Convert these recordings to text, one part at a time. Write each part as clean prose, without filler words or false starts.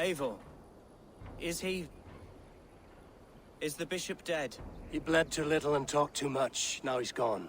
Eivor, is he... is the bishop dead? He bled too little and talked too much. Now he's gone.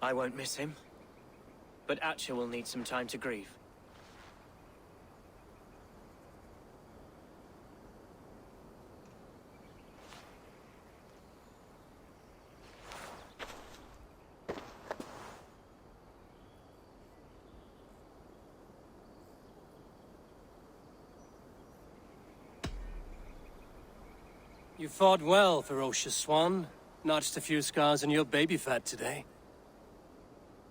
I won't miss him. But Atcha will need some time to grieve. You fought well, ferocious swan. Notched a few scars on your baby fat today.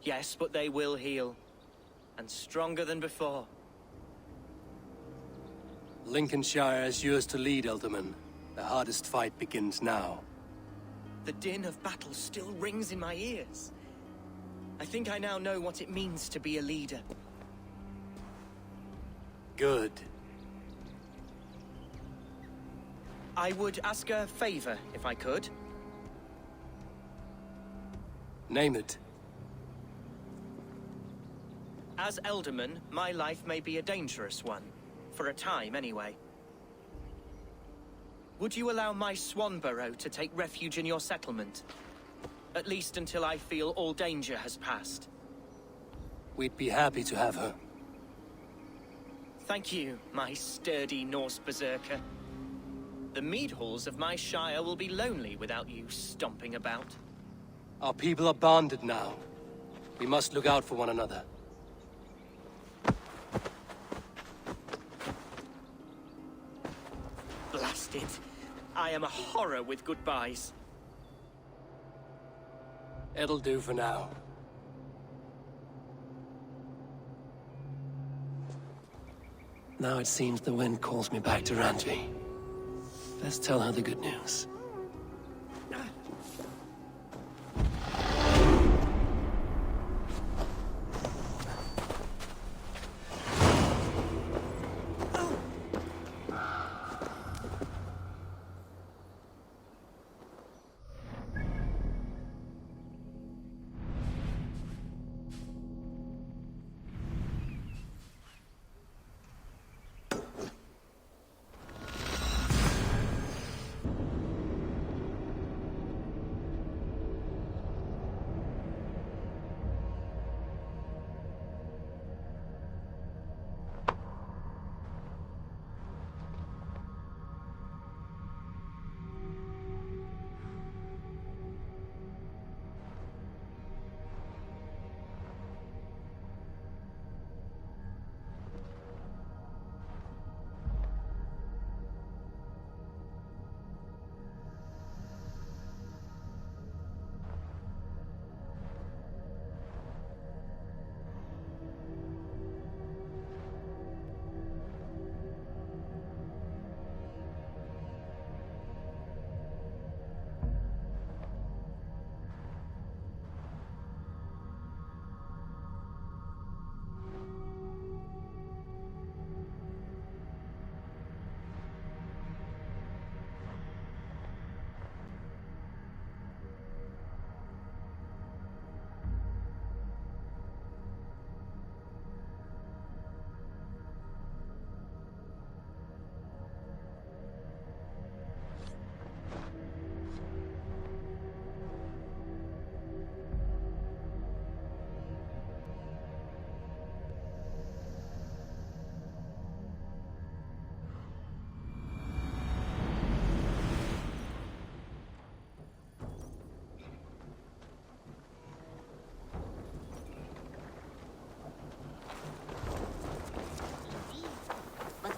Yes, but they will heal. And stronger than before. Lincolnshire is yours to lead, Elderman. The hardest fight begins now. The din of battle still rings in my ears. I think I now know what it means to be a leader. Good. I would ask a favor, if I could. Name it. As Elderman, my life may be a dangerous one. For a time, anyway. Would you allow my Swanborough to take refuge in your settlement? At least until I feel all danger has passed. We'd be happy to have her. Thank you, my sturdy Norse berserker. The mead halls of my shire will be lonely without you stomping about. Our people are bonded now. We must look out for one another. Blast it. I am a horror with goodbyes. It'll do for now. Now it seems the wind calls me back to Randvi. Let's tell her the good news.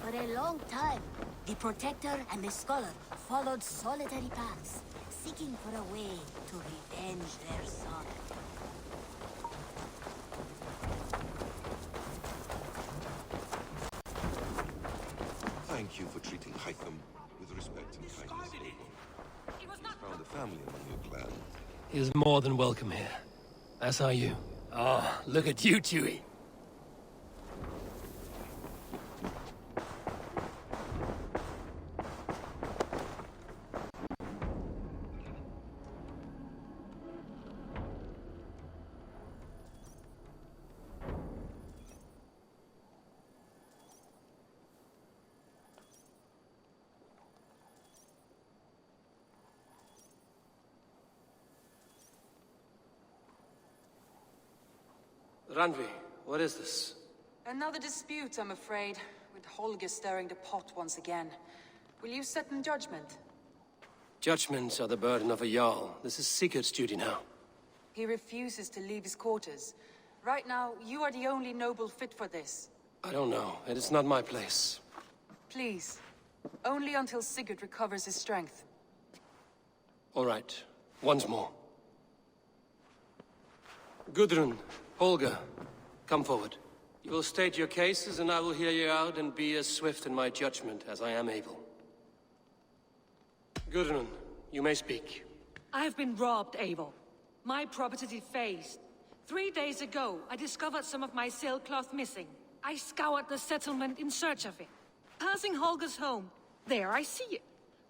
For a long time, the Protector and the Scholar followed solitary paths, seeking for a way to revenge their son. Thank you for treating Hytham with respect and kindness, Eivor. He's found a family among your clan. He is more than welcome here. As are you. Oh, look at you, Chewie. Randvi, what is this? Another dispute, I'm afraid, with Holger stirring the pot once again. Will you sit in judgment? Judgments are the burden of a Jarl. This is Sigurd's duty now. He refuses to leave his quarters. Right now, you are the only noble fit for this. I don't know. It is not my place. Please. Only until Sigurd recovers his strength. All right. Once more. Gudrun, Holger, come forward. You will state your cases, and I will hear you out and be as swift in my judgment as I am able. Gudrun, you may speak. I have been robbed, Eivor. My property defaced. 3 days ago, I discovered some of my sailcloth missing. I scoured the settlement in search of it. Passing Holger's home, there I see it.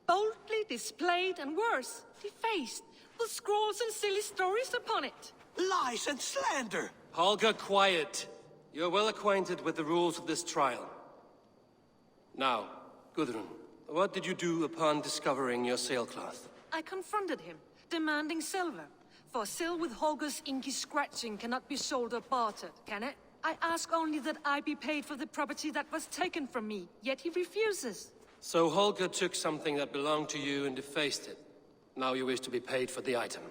Boldly displayed and worse, defaced, with scrolls and silly stories upon it. Lies and slander! Holger, quiet. You're well acquainted with the rules of this trial. Now, Gudrun, what did you do upon discovering your sailcloth? I confronted him, demanding silver. For sil with Holger's inky scratching cannot be sold or bartered, can it? I ask only that I be paid for the property that was taken from me, yet he refuses. So Holger took something that belonged to you and defaced it. Now you wish to be paid for the item.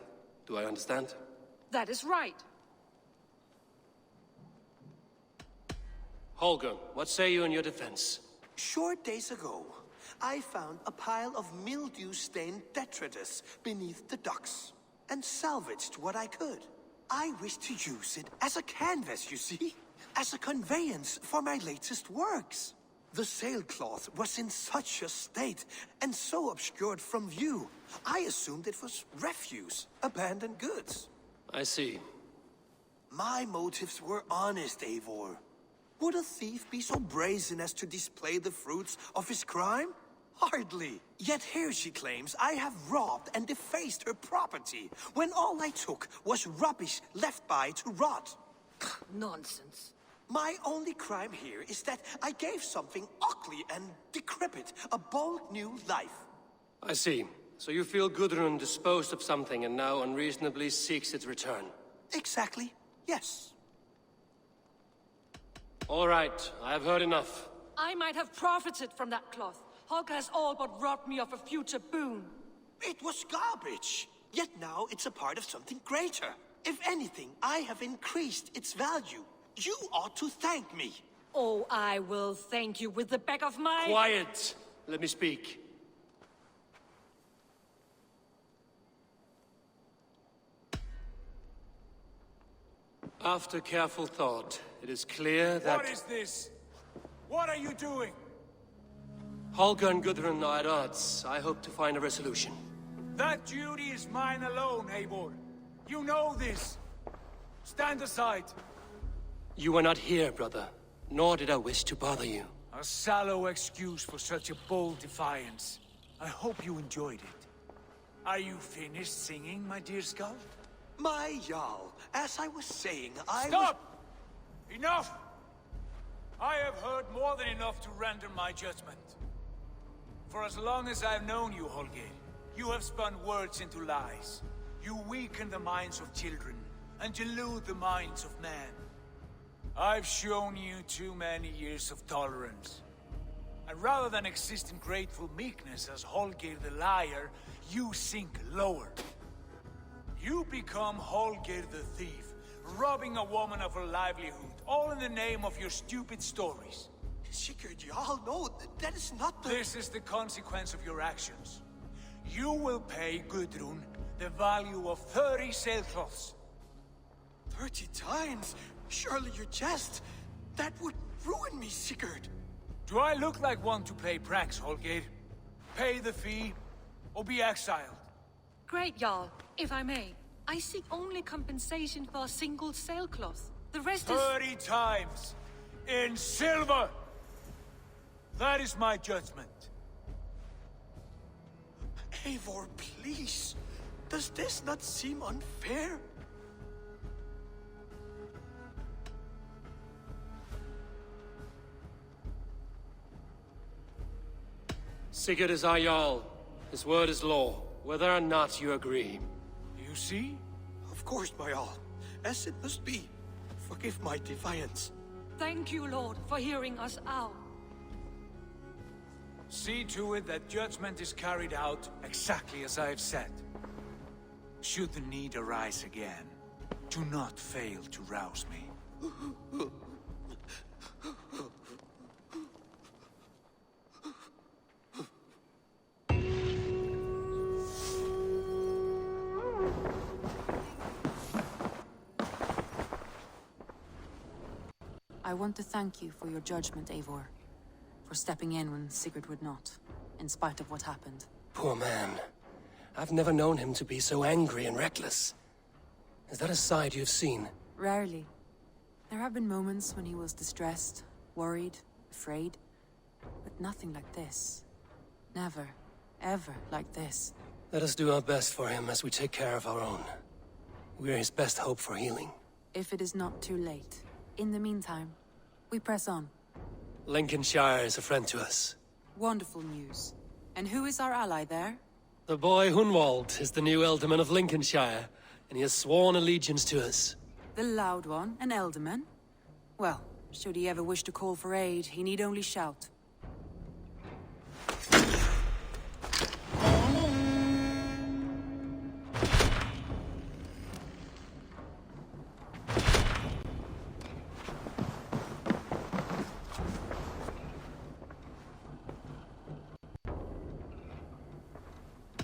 Do I understand? That is right. Holger, what say you in your defense? Short days ago, I found a pile of mildew-stained detritus beneath the docks, and salvaged what I could. I wish to use it as a canvas, you see? As a conveyance for my latest works. The sailcloth was in such a state, and so obscured from view, I assumed it was refuse, abandoned goods. I see. My motives were honest, Eivor. Would a thief be so brazen as to display the fruits of his crime? Hardly. Yet here she claims I have robbed and defaced her property, when all I took was rubbish left by to rot. Nonsense. My only crime here is that I gave something ugly and decrepit a bold new life. I see. So you feel Gudrun disposed of something and now unreasonably seeks its return? Exactly, yes. All right, I have heard enough. I might have profited from that cloth. Holger has all but robbed me of a future boon. It was garbage. Yet now it's a part of something greater. If anything, I have increased its value. You ought to thank me. Oh, I will thank you with the back of my... Quiet! Let me speak. After careful thought, it is clear that... What is this? What are you doing? Holger and Gudrun are at odds. I hope to find a resolution. That duty is mine alone, Eivor. You know this. Stand aside. You were not here, brother. Nor did I wish to bother you. A sallow excuse for such a bold defiance. I hope you enjoyed it. Are you finished singing, my dear Skald? My Jarl, as I was saying, Stop! Enough! I have heard more than enough to render my judgment. For as long as I've known you, Holger, you have spun words into lies. You weaken the minds of children, and delude the minds of men. I've shown you too many years of tolerance. And rather than exist in grateful meekness as Holger the liar, you sink lower. You become Holger the thief, robbing a woman of her livelihood, all in the name of your stupid stories. Sigurd, Jarl, no, that is not the... This is the consequence of your actions. You will pay Gudrun the value of 30 sailcloths. 30 times? Surely you jest. That would ruin me, Sigurd. Do I look like one to play pranks, Holger? Pay the fee, or be exiled. Great, Jarl. If I may, I seek only compensation for a single sailcloth. The rest is... 30 times! In silver! That is my judgment. Eivor, please. Does this not seem unfair? Sigurd is our Jarl. His word is law, whether or not you agree. You see? Of course, my Jarl. As it must be. forgive my defiance. Thank you, Lord, for hearing us out. See to it that judgment is carried out exactly as I have said. Should the need arise again, do not fail to rouse me. I want to thank you for your judgment, Eivor. For stepping in when Sigurd would not, in spite of what happened. Poor man. I've never known him to be so angry and reckless. Is that a side you've seen? Rarely. There have been moments when he was distressed, worried, afraid. But nothing like this. Never, ever like this. Let us do our best for him as we take care of our own. We're his best hope for healing. If it is not too late. In the meantime, we press on. Lincolnshire is a friend to us. Wonderful news. And who is our ally there? The boy Hunwald is the new Ealdorman of Lincolnshire, and he has sworn allegiance to us. The loud one, an Ealdorman? Well, should he ever wish to call for aid, he need only shout.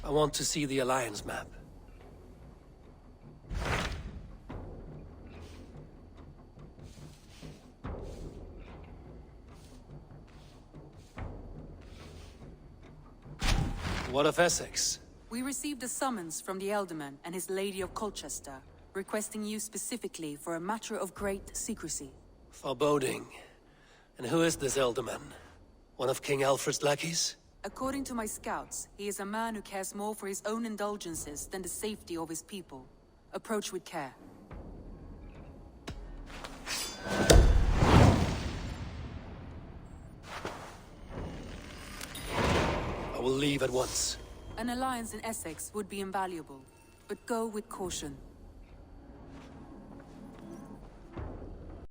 I want to see the Alliance map. What of Essex? We received a summons from the Ealdorman and his Lady of Colchester, requesting you specifically for a matter of great secrecy. Foreboding. And who is this Ealdorman? One of King Alfred's lackeys? According to my scouts, he is a man who cares more for his own indulgences than the safety of his people. Approach with care. I will leave at once. An alliance in Essex would be invaluable, but go with caution.